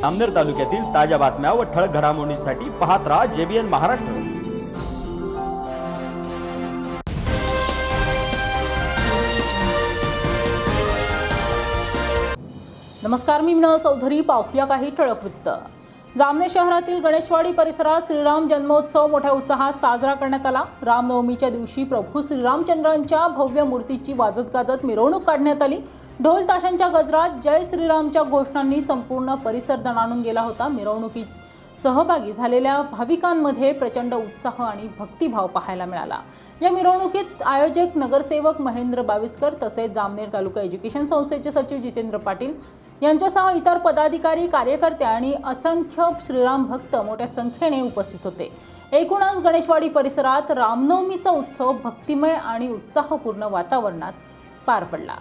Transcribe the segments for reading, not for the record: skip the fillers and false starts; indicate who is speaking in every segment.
Speaker 1: जामनेर तालुक्यातील ताज्या बातम्या व ठळक घडामोडींसाठी पाहत राहा JBN महाराष्ट्र।
Speaker 2: नमस्कार, मी मिनल चौधरी। पाहूया काही ठळक वृत्त। जामनेर शहरातील गणेशवाडी परिसरात श्रीराम जन्मोत्सव मोठ्या उत्साहात साजरा करण्यात आला। रामनवमीच्या दिवशी प्रभू श्रीरामचंद्रांच्या भव्य मूर्तीची वाजत गाजत मिरवणूक काढण्यात आली। ढोल ताशांच्या गजरात जय श्रीरामच्या घोषणांनी संपूर्ण परिसर दणाणून गेला होता। मिरवणुकीत सहभागी झालेल्या भाविकांमध्ये प्रचंड उत्साह आणि भक्तिभाव पाहायला मिळाला। या मिरवणुकीत आयोजक नगरसेवक महेंद्र बाविस्कर तसेच जामनेर तालुका एज्युकेशन संस्थेचे सचिव जितेंद्र पाटील यांच्यासह इतर पदाधिकारी, कार्यकर्ते आणि असंख्य श्रीराम भक्त मोठ्या संख्येने उपस्थित होते। एकूणच गणेशवाडी परिसरात रामनवमीचा उत्सव भक्तिमय आणि उत्साहपूर्ण वातावरणात पार पडला।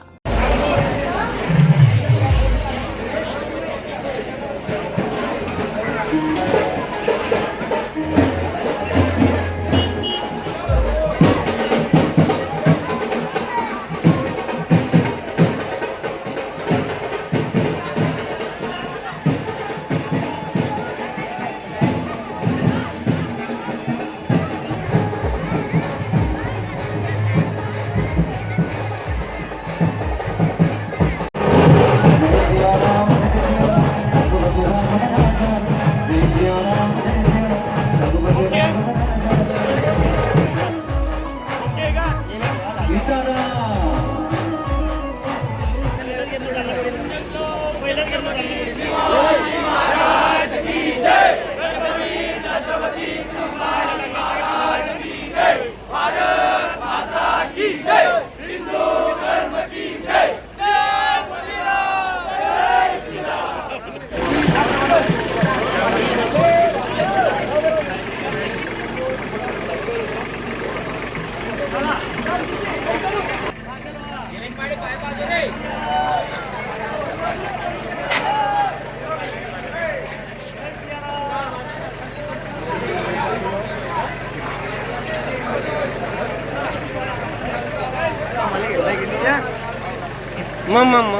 Speaker 3: Mama.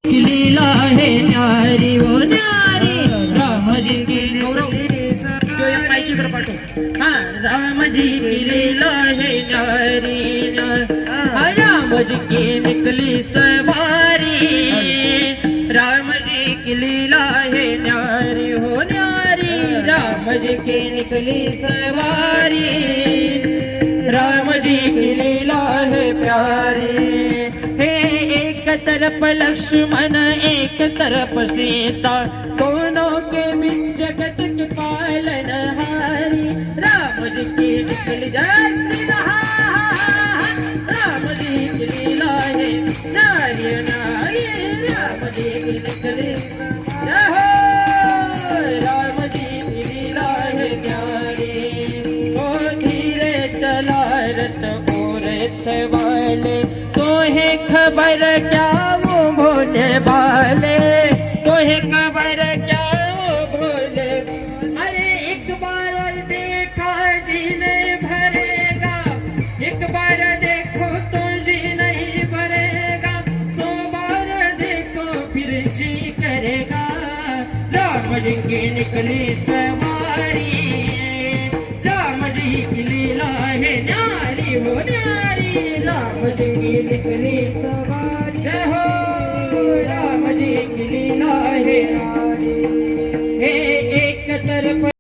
Speaker 4: लीला है न्यारी वो न्यारी राम जी की राम जी की लीला है न्यारी राम जी की निकली सवारी राम जी की लीला है न्यारी हो न्यारी राम जी की निकली सवारी राम जी की लीला है प्यारी हे एक तरफ लक्ष्मण एक तरफ सीता दोनों के बीच जगत के पालनहारी राम जी की निकली जाती राम जी की लीला है नारी नारी राम जी की निकली राम जी की लीला है प्यारी ओ धीरे चला रथ और वाले तो है खबर क्या वो भोले वाले तो है खबर क्या वो भोले अरे एक बार देखा जी नहीं भरेगा एक बार देखो तो जी नहीं भरेगा 100 बार देखो फिर जी करेगा राम जी की निकली सवारी राम जी की लीला है न्यारी हो न्यारी राम जी की निकली सवारी हो राम जी की लीला है न्यारी हे एक तरफ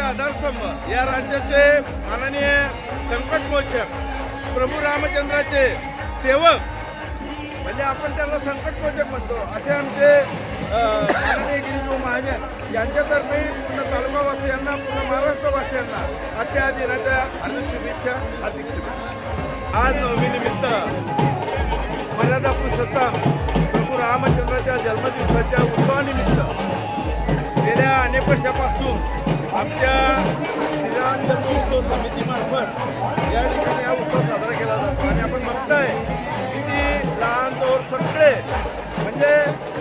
Speaker 3: आधारस्तंभ या राज्याचे माननीय संकटमोचक प्रभू रामचंद्राचे सेवक म्हणजे आपण त्यांना संकटमोचक म्हणतो असे आमचे माननीय गिरीश महाजन यांच्यातर्फे पूर्ण तालुकावासियांना पूर्ण महाराष्ट्रवासियांना आजच्या दिनाच्या हार्दिक शुभेच्छा। आज नवमीनिमित्त मर्यादा पुरुषोत्तम प्रभू रामचंद्राच्या जन्मदिवसाच्या उत्सवानिमित्त गेल्या अनेक वर्षापासून आमच्या श्रीराम जन्मोत्सव समितीमार्फत या ठिकाणी हा उत्सव साजरा केला जातो आणि आपण बघताय किती लहान थोर सगळे म्हणजे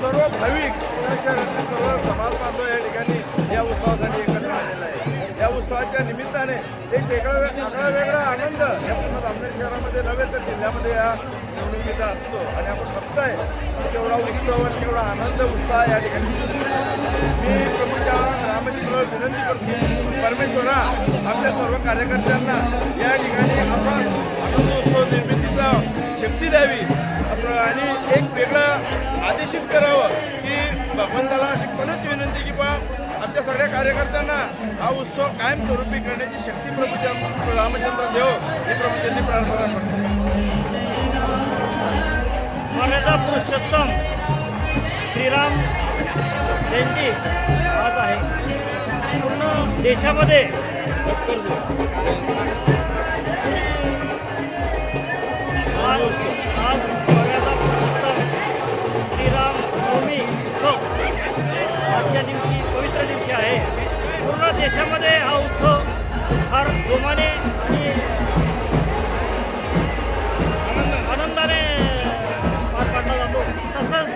Speaker 3: सर्व भाविक पुणे शहरातील सर्व समाज बांधव या ठिकाणी या उत्सवासाठी एकत्र आलेला आहे। या उत्सवाच्या निमित्ताने एक वेगळा आनंद या पूर्ण जामनेर शहरामध्ये नव्हे तर जिल्ह्यामध्ये या निवडणुकीचा असतो आणि आपण बघताय केवढा उत्सव आणि केवढा आनंद उत्साह या ठिकाणी मी प्रभूच्या रामचंद्राला विनंती करतो परमेश्वरा आपल्या सर्व कार्यकर्त्यांना या ठिकाणी असा आनंदोत्सव निर्मितीचा शक्ती द्यावी आणि एक वेगळं आदेशित करावं की भगवंताला अशी परत विनंती की बा आमच्या सगळ्या कार्यकर्त्यांना हा उत्सव कायमस्वरूपी करण्याची शक्ती प्रभू रामचंद्र देव ही प्रभूंनी प्रार्थना करतो।
Speaker 5: मर्यादा पुरुषोत्तम श्रीराम जयंती आज आहे। पूर्ण देशामध्ये आज मर्यादा पुरुषोत्तम श्रीराम नवमी उत्सव आजच्या दिवशी पवित्र दिवशी आहे। पूर्ण देशामध्ये हा उत्सव फार जोमाने आणि आनंदाने पार पाडला जातो। तसंच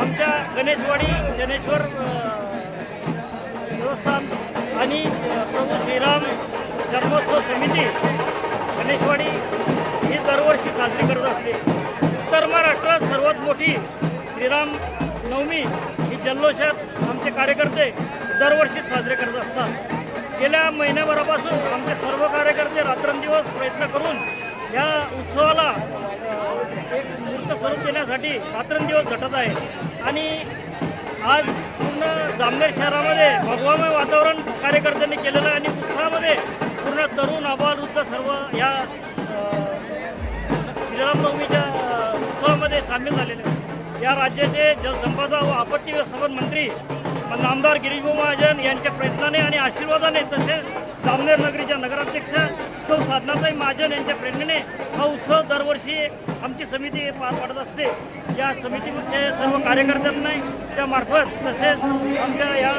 Speaker 5: आमच्या गणेशवाडी जनेश्वर देवस्थान आणि प्रभू श्रीराम जन्मोत्सव समिती गणेशवाडी ही दरवर्षी साजरी करत असते। उत्तर महाराष्ट्रात सर्वात मोठी श्रीराम नवमी ही जल्लोषात आमचे कार्यकर्ते दरवर्षी साजरे करत असतात। गेल्या महिन्याभरापासून आमचे सर्व कार्यकर्ते रात्रंदिवस प्रयत्न करून या उत्सवाला एक मूर्त स्वरूप देण्यासाठी रात्रंदिवस झटत आहे आणि आज पूर्ण जामनेर शहरामध्ये भगवामय वातावरण कार्यकर्त्यांनी केलेलं आहे आणि उत्साहामध्ये पूर्ण तरुण आबालवृद्ध सर्व या श्रीरामनवमीच्या उत्सवामध्ये सामील झालेले आहेत। या राज्याचे जलसंपदा व आपत्ती व्यवस्थापन मंत्री नामदार गिरीश महाजन यांच्या प्रयत्नाने आणि आशीर्वादाने तसेच जामनेर नगरीच्या नगराध्यक्षा सौ साधनाताई महाजन यांच्या प्रेरणेने हा उत्सव दरवर्षी आमची समिती पार पाडत असते। या समितीमध्ये सर्व कार्यकर्त्यांना त्यामार्फत तसेच आमच्या या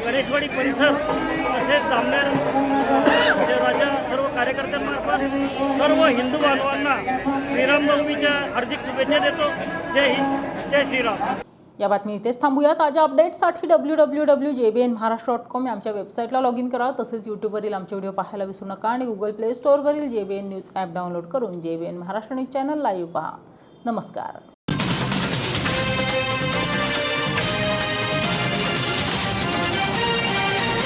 Speaker 5: गणेशवाडी परिसर तसेच जामनेर शहराच्या सर्व कार्यकर्त्यांमार्फत सर्व हिंदू बांधवांना श्रीरामनवमीच्या हार्दिक शुभेच्छा देतो। जय हिंद, जय श्रीराम।
Speaker 2: या बातमी इथेच थांबूया। ताज्या अपडेट्ससाठी www.jbnmaharashtra.com या आमच्या वेबसाईटला लॉग इन करा। तसेच यूट्यूबवरील आमचे व्हिडिओ पाहायला विसरू नका आणि गुगल प्ले स्टोअरवरील JBN न्यूज ॲप डाउनलोड करून JBN Maharashtra news channel live पहा। नमस्कार।